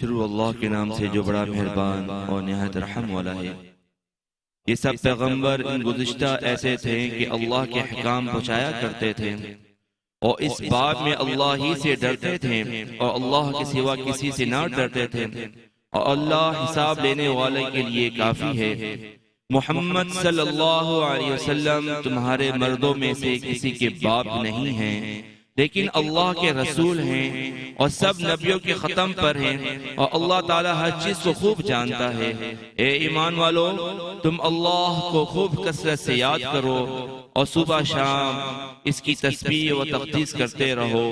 शुरू अल्लाह के नाम से जो बड़ा मेहरबान और निहायत रहम वाला है। ये सब पैगंबर इन गुज़िश्ता ऐसे थे कि अल्लाह के अहकाम पहुँचाया करते थे और इस बात में अल्लाह ही से डरते थे और अल्लाह के सिवा किसी से ना डरते थे और अल्लाह हिसाब लेने वाले के लिए काफी है। मोहम्मद सल्लल्लाहु अलैहि वसल्लम तुम्हारे मर्दों में से किसी के बाप नहीं हैं, लेकिन अल्लाह के रसूल हैं और सब नबियों के ख़त्म पर हैं, और अल्लाह ताला हर चीज़ को खूब जानता है। ए ईमान वालो, तुम अल्लाह को खूब कसरत से याद करो और सुबह शाम इसकी तस्बीह व तक़दीस करते रहो।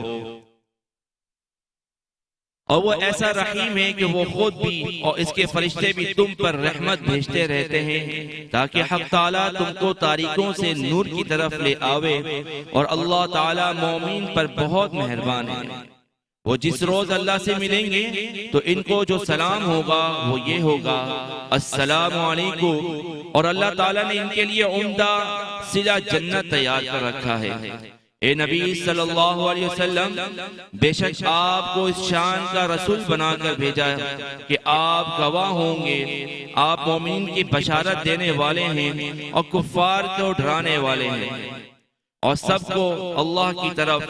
और वो ऐसा रहीम है कि वो खुद भी और इसके फरिश्ते भी तुम पर रहमत भेजते रहते हैं, ताकि हक़ ताला तुमको तारीकों से नूर की तरफ ले आवे। और अल्लाह ताला मोमिन पर बहुत मेहरबान है। वो जिस रोज अल्लाह से मिलेंगे तो इनको जो सलाम होगा वो ये होगा, अस्सलामु अलैकुम। और अल्लाह ताला ने इनके लिए उम्दा सिला जन्नत तैयार कर रखा है। ए नबी सल्लल्लाहु अलैहि वसल्लम, बेशक आपको इस शान का रसूल बनाकर भेजा कि आप गवाह होंगे, आप मोमिन की बशारत देने वाले हैं और कुफ्फार को डराने वाले हैं, और सबको अल्लाह की तरफ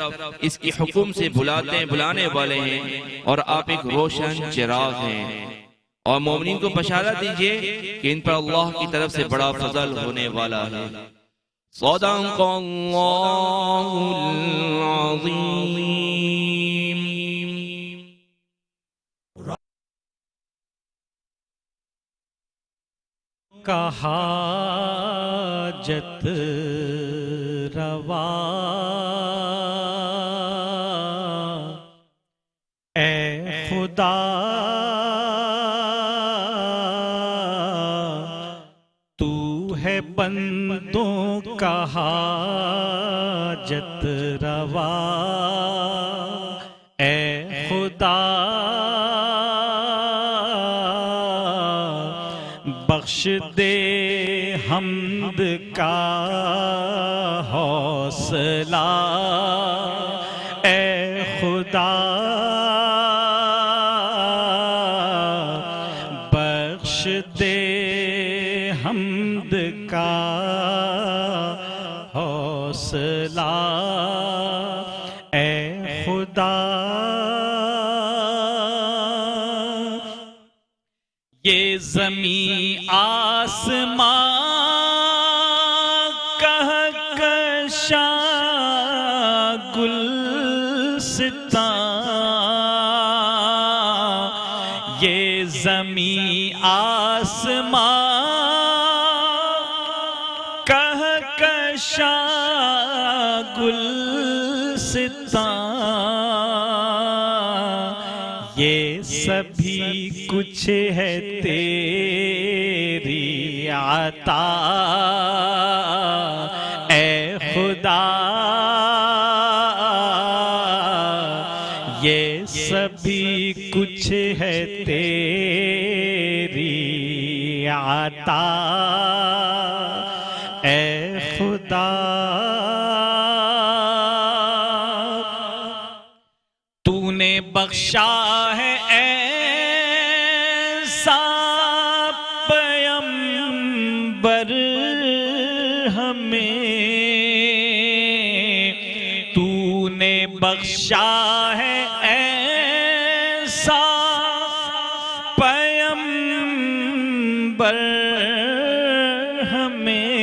इसकी हुक्म से बुलाने वाले हैं, और आप एक रोशन चिराग हैं। और मोमिन को बशारत दीजिए कि इन पर अल्लाह की तरफ से बड़ा फजल होने वाला है। सदक़ल्लाहुल अज़ीम। का हाजत रवा ए खुदा, तू है बंदों का हाजत रवा ए खुदा, बख्श दे हम्द का हौसला ए खुदा, बख्श दे हम्द का हौसला ए खुदा। ये ज़मीं आसमां कहकशां गुलसितां, ये ज़मीं आसमां कहकशां गुलसितां, ये सभी कुछ है तेरी अता ए खुदा, ये सभी कुछ है तेरी अता ए खुदा। तूने बख्शा है ऐसा पैगंबर हमें, तूने बख्शा है ऐसा पैगंबर हमें,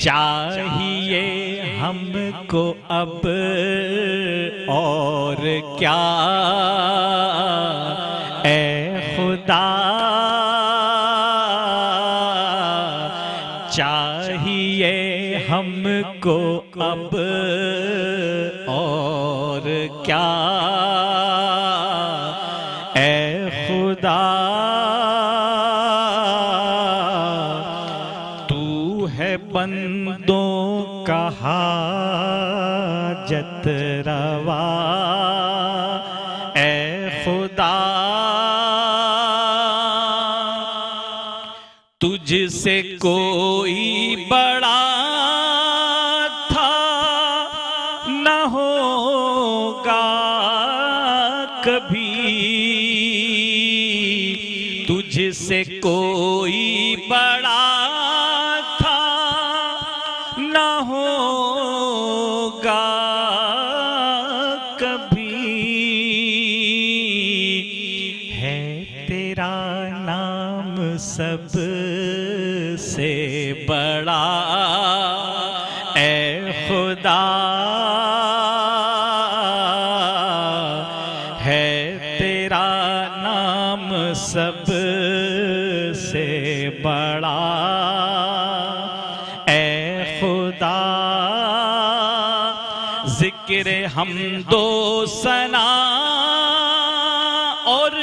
चाहिए हमको अब और क्या ए खुदा, चाहिए हमको अब और क्या ए खुदा। तू है बंदों का हाजत रवा ए खुदा, तुझसे कोई बड़ा था न होगा कभी, तुझसे कोई बड़ा था न होगा कभी, है तेरा नाम सब से बड़ा ए खुदा है, तेरा नाम सब से बड़ा ए खुदा। जिक्र हमदो सना और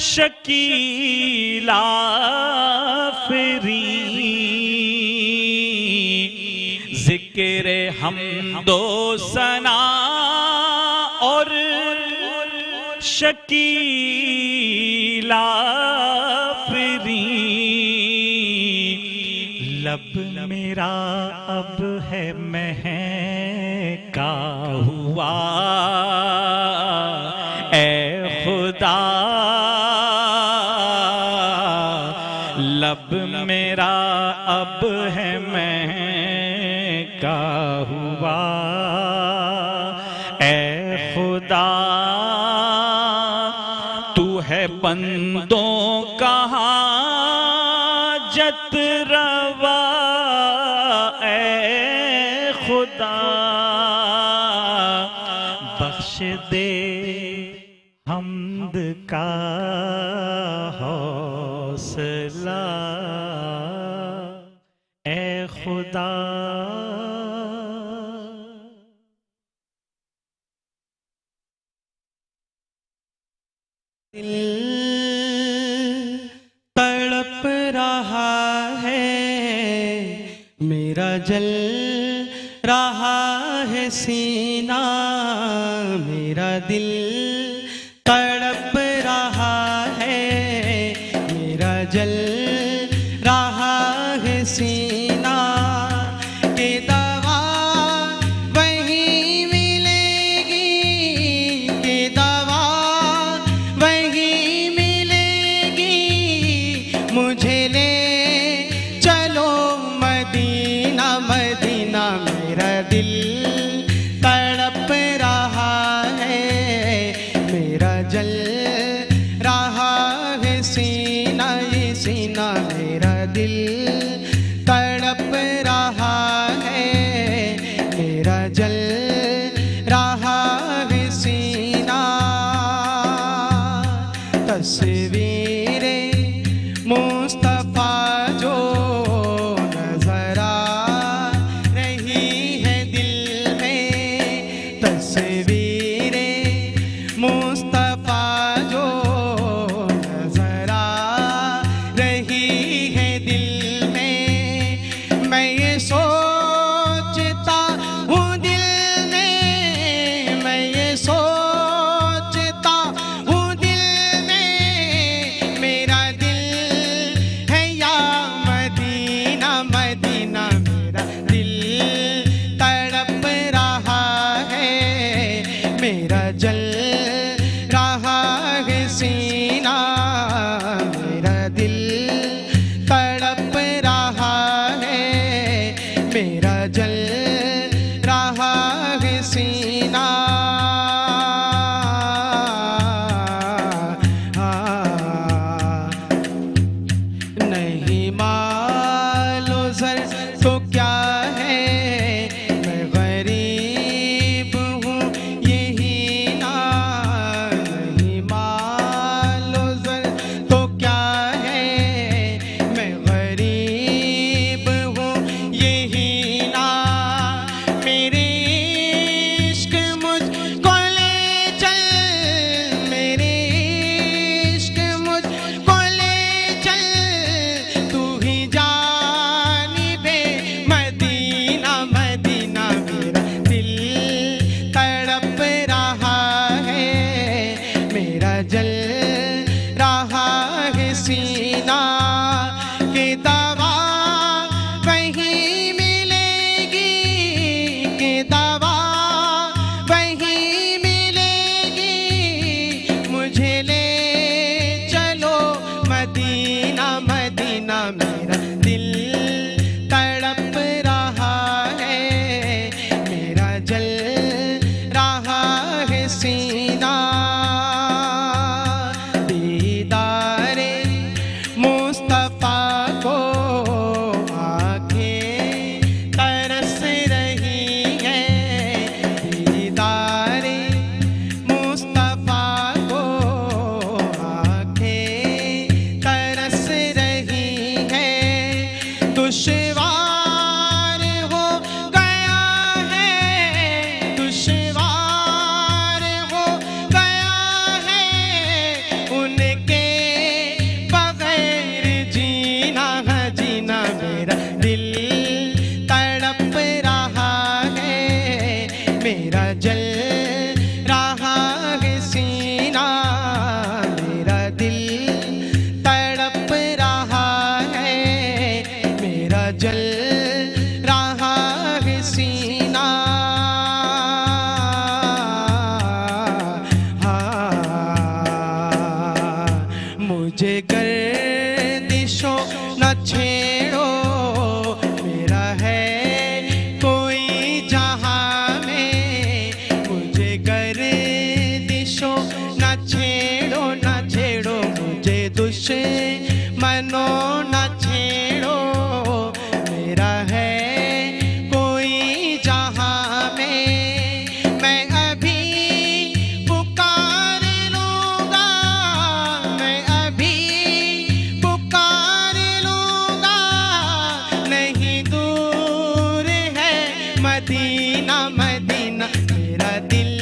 शकीला फिरी, जिक्र हमदो सना और शकीला फिरी। लब मेरा अब है महका हुआ ए खुदा, लब मेरा अब है महका हुआ ए खुदा। तू है बंदों का हाजत रवा ए खुदा, बख्श दे हमद का हौसला ए खुदा। दिल तड़प रहा है मेरा, जल रहा है सीना मेरा। दिल तड़प रहा है मेरा, जल रहा है सीना। के दवा वहीं मिलेगी, के दवा वहीं मिलेगी। मुझे ले चलो मदीना मदीना, मेरा दिल तड़प रहा है मेरा, जल रहा है सीना ये सीना। मेरा दिल तड़प रहा है मेरा, जल रहा है सीना। तस्वीरें मुस्तफा जो नजर आ रही है दिल में, तस्वीरें मुस्तफा जो नजर आ रही है दिल में। मैं ये सोचता हूँ दिल में, मैं ये सोचता हूँ दिल में, मेरा दिल है या मदीना मदीना। मेरा दिल तड़प रहा है मेरा, जल रहा है सीना। मेरा दिल तड़प रहा है मेरा, जल रहा है सीना। नहीं मालो जर तो क्या है, मैं गरीब हूँ यही ना। नहीं मालो जर तो क्या है, मैं गरीब हूँ यही ना। मेरे इश्क मुझको ले चल, मेरे इश्क मुझको ले चल। तू ही जानिबे मदीना मदीना, मेरा दिल तड़प रहा है मेरा, जल रहा है सीना। के दवा वहीं मिलेगी, के दवा वहीं मिलेगी। मुझे ले चलो मदीना मदीना, मेरा दिल तड़प रहा है मेरा, जल रहा है सीना। दीदार मुझे गर्दिशों न छेड़ो, मेरा है कोई जहां में। मुझे गर्दिशों न छेड़ो, न छेड़ो, मुझे दुश्मनों न छेड़ो, मेरा है कोई जहां में। मैं अभी पुकार लूँगा, मैं अभी पुकार लूँगा, नहीं दूर है मदीना, मदीना। मेरा दिल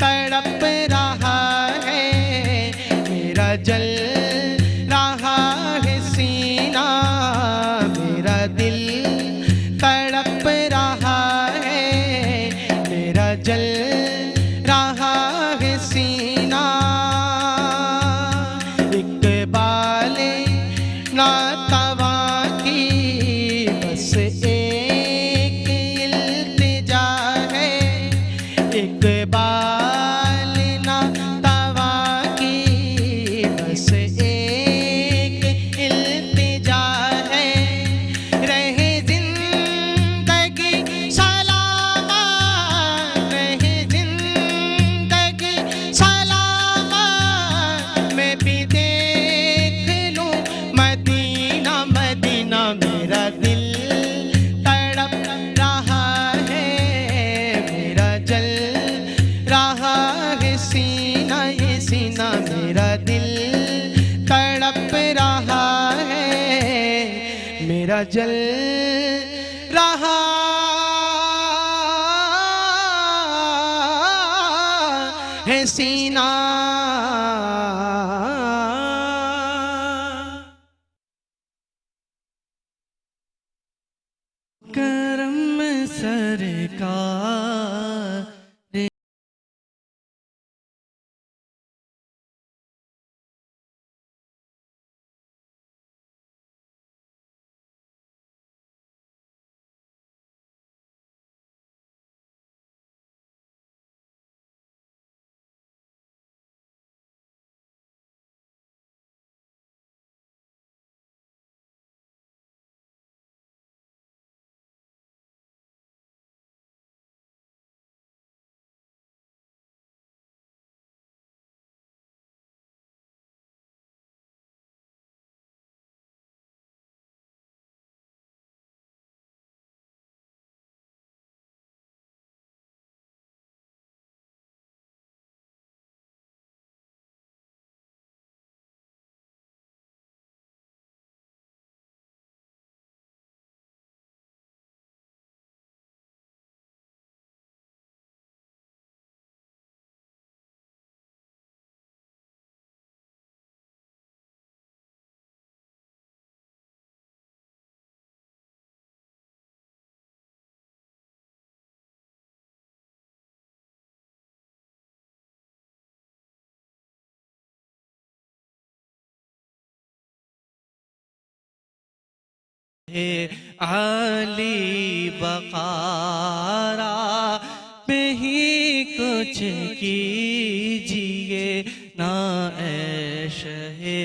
तड़प रहा है, मेरा जल रहा है सीना, मेरा दिल तड़प रहा है, मेरा जल रहा है सीना। इकबाले नातवा की बस एक इल्तिजा है, इकबाल नातवा की बस एक इल्तिजा है। रहे जिंदगी सलामत, रहे जिंदगी सलामत, मैं भी देख लूं मदीना, मदीना। मेरा दिल तड़प रहा है, मेरा जल रहा है सीना, ये सीना। मेरा दिल तड़प रहा है, मेरा जल रहा है सीना। करम सरकार आली बकारा में ही कुछ कीजिए ना ऐश है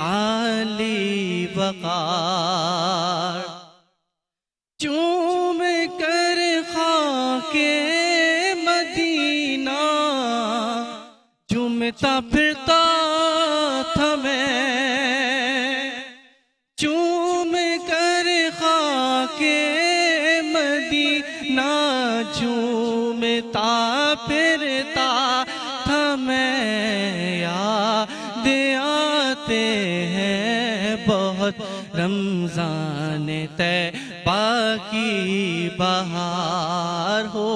आली बकार। चूम कर खाके मदीना झूमता फिरता था मैं, चूम कर खाके मदीना झूमता फिरता था मैं। याद आते हैं बहुत रमजान तैबा की बहार हो,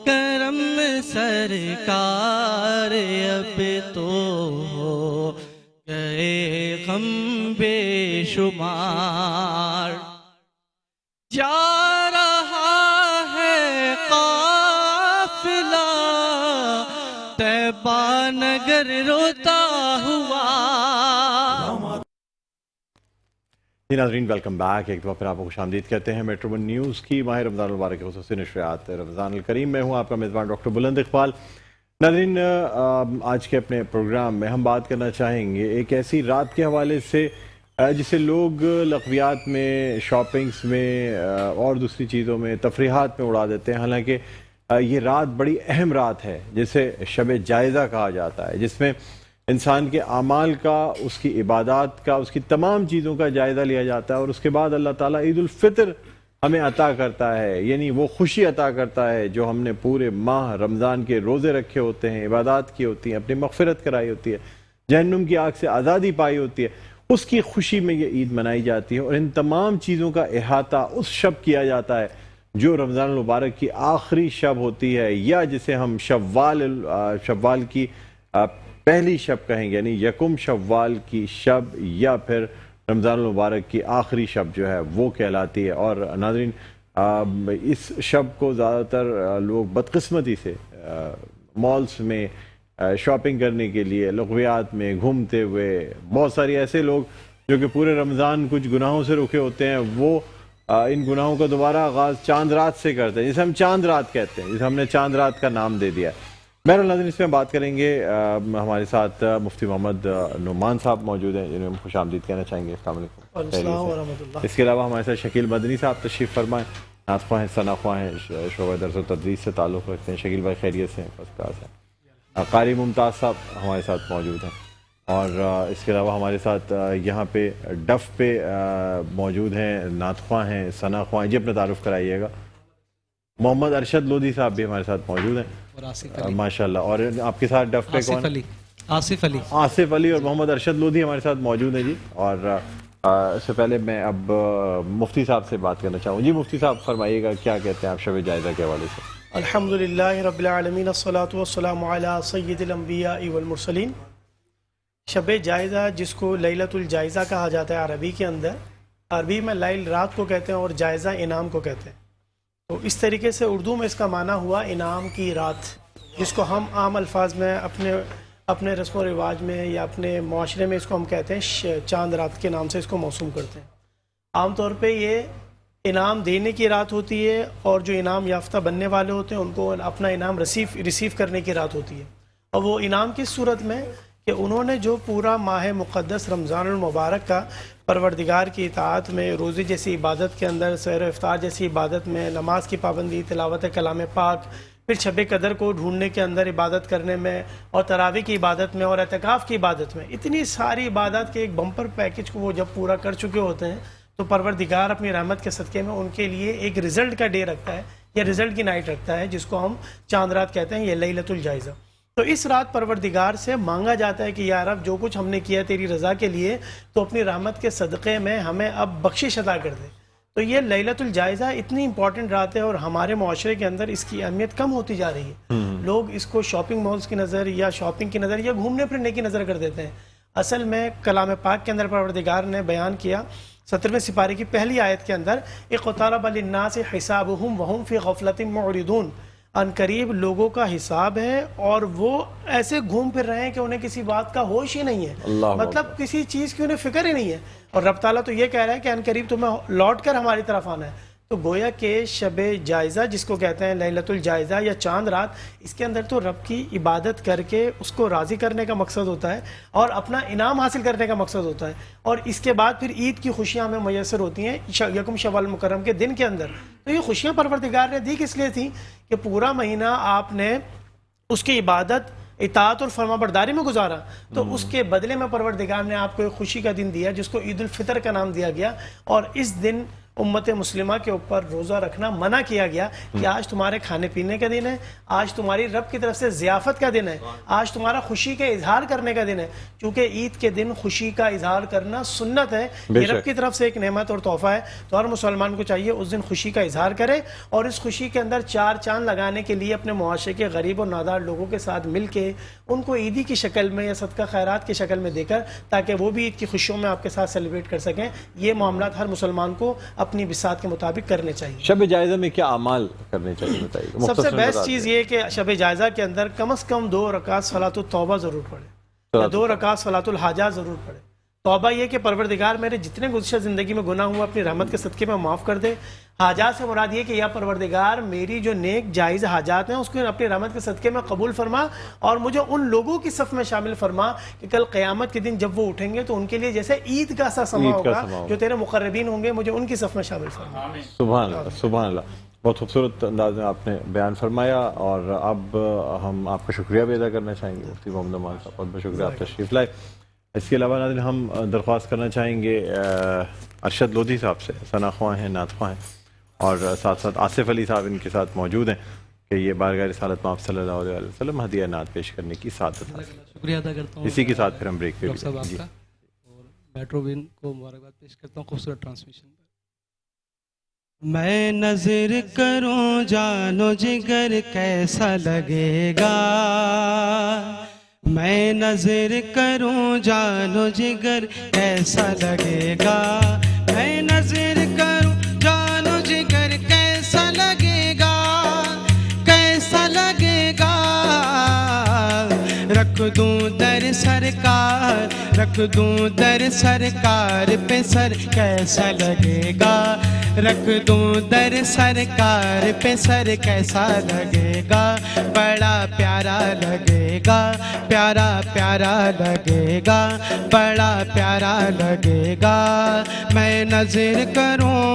करम सरकार अब तो हो गए गम बेशुमार। जा रहा है काफिला तैबा नगर रोता हुआ। जी नाज़रीन, वेलकम बैक। एक दफ़ा फिर आपको खुशामदीद कहते हैं मेट्रो वन न्यूज़ की माह रमज़ान मुबारक ख़ुसूसी नशरियात रमज़ान अल करीम में हूँ आपका मेज़बान डॉक्टर बुलंद इकबाल। नाज़रीन, आज के अपने प्रोग्राम में हम बात करना चाहेंगे एक ऐसी रात के हवाले से जिसे लोग लक़वियात में, शॉपिंग्स में और दूसरी चीज़ों में, तफरीहात में उड़ा देते हैं। हालांकि ये रात बड़ी अहम रात है जिसे शब जायज़ा कहा जाता है, जिसमें इंसान के आमाल का, उसकी इबादत का, उसकी तमाम चीज़ों का जायज़ा लिया जाता है और उसके बाद अल्लाह ताला ईद उल फितर हमें अता करता है, यानी वो खुशी अता करता है जो हमने पूरे माह रमज़ान के रोज़े रखे होते हैं, इबादत की होती हैं, अपनी मग़फ़िरत कराई होती है, जहन्नुम की आग से आज़ादी पाई होती है, उसकी खुशी में ये ईद मनाई जाती है। और इन तमाम चीज़ों का अहाता उस शब किया जाता है जो रमज़ान मुबारक की आखिरी शब होती है, या जिसे हम शव्वाल की पहली शब कहेंगे, यानी यकुम शव्वाल की शब, या फिर रमज़ान मुबारक की आखिरी शब जो है वो कहलाती है। और नाज़रीन, इस शब को ज़्यादातर लोग बदकिस्मती से मॉल्स में शॉपिंग करने के लिए, लग़वियात में घूमते हुए, बहुत सारे ऐसे लोग जो कि पूरे रमज़ान कुछ गुनाहों से रुके होते हैं, वो इन गुनाहों का दोबारा आगाज़ चांद रात से करते हैं, जिसे हम चांद रात कहते हैं, जिसे हमने चांद रात का नाम दे दिया है। बहरहाल नाज़रीन, इसमें बात करेंगे, हमारे साथ मुफ्ती मोहम्मद नुमान साहब मौजूद हैं जिन्हें हम खुशामदीद कहना चाहेंगे। अस्सलाम वालेकुम। इसके अलावा हमारे साथ शकील मदनी साहब तशरीफ़ फरमाएँ, नातख़्वाह हैं, सनाख़्वाह हैं, शोबा दर्स व तदरीस से ताल्लुक़ रखते हैं। शकील भाई खैरियत से हैं? फर्स्ट क्लास हैं। कारी मुमताज़ साहब हमारे साथ मौजूद हैं और इसके अलावा हमारे साथ यहाँ पे डफ पे मौजूद हैं, नातख़्वाह हैं, सनाख़्वाह हैं। जी, अपना तारुफ़ कराइएगा। मोहम्मद अरशद लोधी साहब भी हमारे साथ मौजूद हैं, माशाल्लाह। और आपके साथ डफ पे कौन है? आसिफ अली और मोहम्मद अरशद लोधी हमारे साथ मौजूद हैं जी। और इससे पहले मैं अब मुफ्ती साहब से बात करना चाहूँ। जी मुफ्ती साहब, फरमाइएगा क्या कहते हैं आप शब जायज़ा के हवाले से? अल्हम्दुलिल्लाहि रब्बिल आलमीन, अस्सलातु वस्सलामु अला सय्यिदिल अंबिया वल मुरसलीन। शब जायज़ा, जिसको लैलतुल जायज़ा कहा जाता है अरबी के अंदर, अरबी में लैल रात को कहते हैं और जायज़ा इनाम को कहते हैं। तो इस तरीके से उर्दू में इसका माना हुआ इनाम की रात, जिसको हम आम अल्फाज में अपने रस्म व रिवाज में या अपने माशरे में इसको हम कहते हैं चांद रात के नाम से इसको मौसूम करते हैं। आम तौर पे ये इनाम देने की रात होती है और जो इनाम याफ्ता बनने वाले होते हैं उनको अपना इनाम रिसीव करने की रात होती है। और वो इनाम किस सूरत में कि उन्होंने जो पूरा माह मुक़द्दस रमज़ानुल मुबारक का परवरदिगार की इताअत में, रोज़े जैसी इबादत के अंदर, सहर व इफ्तार जैसी इबादत में, नमाज की पाबंदी, तिलावत कलाम पाक, फिर शब कदर को ढूंढने के अंदर इबादत करने में, और तरावी की इबादत में, और एतकाफ़ की इबादत में, इतनी सारी इबादत के एक बम्पर पैकेज को वो जब पूरा कर चुके होते हैं तो परवरदिगार अपनी रहमत के सदक़े में उनके लिए एक रिज़ल्ट का डे रखता है, या रिज़ल्ट की नाइट रखता है, जिसको हम चांद रात कहते हैं, ये लैलतुल जायज़ा। तो इस रात परवरदिगार से मांगा जाता है कि या रब, जो कुछ हमने किया तेरी रज़ा के लिए, तो अपनी रहमत के सदक़े में हमें अब बख्शिश अता कर दे। तो ये लैलतुल जायज़ा इतनी इंपॉर्टेंट रात है और हमारे माशरे के अंदर इसकी अहमियत कम होती जा रही है। लोग इसको शॉपिंग मॉल्स की नज़र, या शॉपिंग की नज़र, या घूमने फिरने की नज़र कर देते हैं। असल में कलाम पाक के अंदर परवरदिगार ने बयान किया 17वें सिपारे की पहली आयत के अंदर, इक़्तरब लिन्नासि हिसाबुहुम वहुम फ़ी ग़फ़लतिन मुअरिदून, अनकरीब लोगों का हिसाब है और वो ऐसे घूम फिर रहे हैं कि उन्हें किसी बात का होश ही नहीं है, मतलब किसी चीज़ की उन्हें फिक्र ही नहीं है। और रब ताला तो ये कह रहा है कि अनकरीब तुम्हें लौट कर हमारी तरफ आना है। तो गोया के शब जायज़ा, जिसको कहते हैं लैलतुल जायज़ा या चांद रात, इसके अंदर तो रब की इबादत करके उसको राज़ी करने का मकसद होता है और अपना इनाम हासिल करने का मकसद होता है। और इसके बाद फिर ईद की खुशियाँ हमें मैसर होती हैं यकुम शव्वाल मुकर्रम के दिन के अंदर। तो ये खुशियाँ परवरदिगार ने दी किस लिए थी कि पूरा महीना आपने उसकी इबादत, इताअत और फरमाबरदारी में गुजारा, तो उसके बदले में परवरदिगार ने आपको एक खुशी का दिन दिया जिसको ईद उल फितर का नाम दिया गया। और इस दिन उम्मत मुस्लिमा के ऊपर रोज़ा रखना मना किया गया कि आज तुम्हारे खाने पीने का दिन है, आज तुम्हारी रब की तरफ से ज़ियाफ़त का दिन है, आज तुम्हारा खुशी का इजहार करने का दिन है। चूँकि ईद के दिन खुशी का इजहार करना सुन्नत है, ये रब की तरफ से एक नेमत और तोहफ़ा है। तो हर मुसलमान को चाहिए उस दिन खुशी का इजहार करे और इस खुशी के अंदर चार चांद लगाने के लिए अपने मुआशरे के गरीब और नादार लोगों के साथ मिल के उनको ईदी की शक्ल में या सदका खैरात की शक्ल में देकर, ताकि वो भी ईद की खुशियों में आपके साथ सेलिब्रेट कर सकें। ये मामलात हर मुसलमान को अपनी बिसात के मुताबिक करने चाहिए। शब जायज़ा में क्या अमाल करने चाहिए बताइए? सबसे बेस्ट चीज़ ये कि शब जायज़ा के अंदर कम से कम 2 रकात सलातुल तौबा ज़रूर पढ़े, या 2 रकात सलातुल हाजा ज़रूर पढ़े। तौबा ये कि परवरदिगार मेरे जितने गुज़श्ता ज़िंदगी में गुनाह हुआ अपनी रहमत के सदक़े में माफ़ कर दे। हाजात से मुराद ये कि या परवरदिगार मेरी जो नेक जायज़ हाजात हैं उसको अपनी रहमत के सदक़े में कबूल फरमा और मुझे उन लोगों की सफ़ में शामिल फरमा कि कल क़यामत के दिन जब वो उठेंगे तो उनके लिए जैसे ईद का सा समा होगा, जो तेरे मुक़र्रबीन होंगे, मुझे उनकी सफ़ में शामिल फरमा। सुभान अल्लाह, सुभान अल्लाह। बहुत खूबसूरत अंदाज में आपने बयान फरमाया और अब हम आपका शुक्रिया भी अदा करना चाहेंगे मुफ्ती मोहम्मद नौमान साहब, बहुत बहुत शुक्रिया, आप तशरीफ़ लाए। इसके अलावा नाज़रीन हम दरख्वास्त करना चाहेंगे अरशद लोधी साहब से, सना ख्वां हैं, नात ख्वां हैं और साथ साथ आसिफ अली साहब इनके साथ मौजूद हैं कि ये बारगाह रिसालत माफ़ सल्लल्लाहु अलैहि वसल्लम हदिया नात पेश करने की सादत हासिल। शुक्रिया अदा करता हूँ इसी के साथ फिर हम ब्रेक पे डॉक्टर साहब जी। आपका, और मेट्रोविन को मुबारकबाद पेश करता हूँ खूबसूरत ट्रांसमिशन पर। मैं नजर करूं जानो जिगर कैसा लगेगा, मैं नजर करूं जानो जिगर कैसा लगेगा, मैं नजर करूं जानो जिगर कैसा लगेगा, कैसा लगेगा। रख दूं दर सरकार, रख दूं दर सरकार पे सर कैसा लगेगा, रख दूं दर सरकार पे सर कैसा लगेगा। बड़ा प्यारा लगेगा, प्यारा प्यारा लगेगा, बड़ा प्यारा लगेगा। मैं नजर करूं,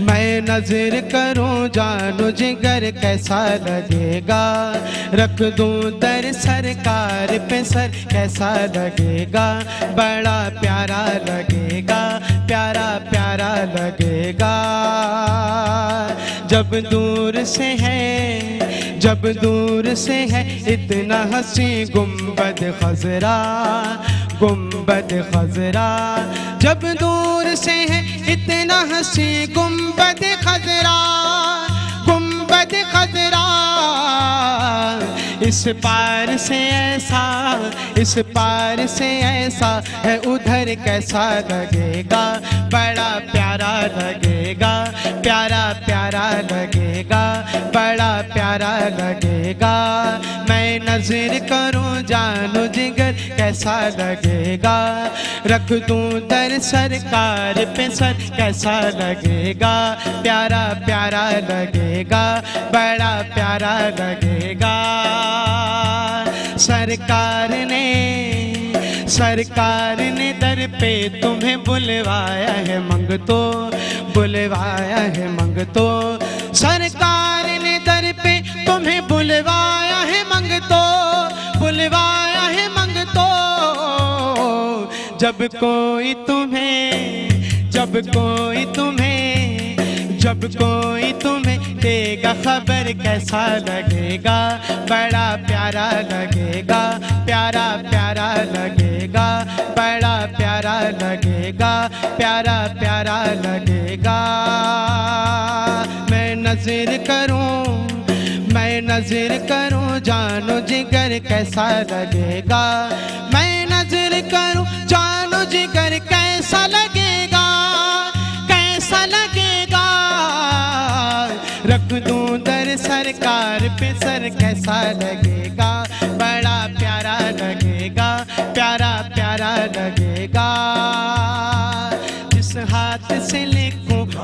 मैं नजर करूं जानो जिगर कैसा लगेगा, रख दूं दर सरकार पे सर कैसा लगेगा। बड़ा प्यारा लगेगा, प्यारा प्यारा लगेगा। जब दूर से है, जब दूर से है इतना हंसी गुंबद खजरा, गुंबद खजरा। जब दूर से है इतना हंसी गुंबद खजरा, गुंबद खजरा। इस पार से ऐसा, इस पार से ऐसा है उधर कैसा लगेगा। बड़ा प्यारा लगेगा, प्यारा प्यारा लगेगा, बड़ा प्यारा लगेगा। मैं नजर करूं जानो जिगर कैसा लगेगा, रख दूं दर सरकार पे सर कैसा लगेगा। प्यारा प्यारा लगेगा, बड़ा प्यारा लगेगा। सरकार ने दर पे तुम्हें बुलवाया है मंगतो, बुलवाया है मंगतो। सरकार ने दर पे तुम्हें बुलवाया है मंगतो, बुलवाया है मंगतो। जब कोई तुम्हें, जब कोई तुम्हें, जब कोई तुम्हें देगा खबर कैसा लगेगा। बड़ा प्यारा लगेगा, प्यारा प्यारा लगेगा, बड़ा प्यारा लगेगा, प्यारा प्यारा लगेगा। मैं नजर करूं, मैं नजर करूं जानो जिगर कैसा लगेगा, मैं नजर करूं जानो जिगर कैसा लगेगा, कैसा लगेगा। रख दूं दर सरकार पे सर कैसा लगेगा। बड़ा प्यारा लगेगा, प्यारा प्यारा लगेगा। जिस हाथ से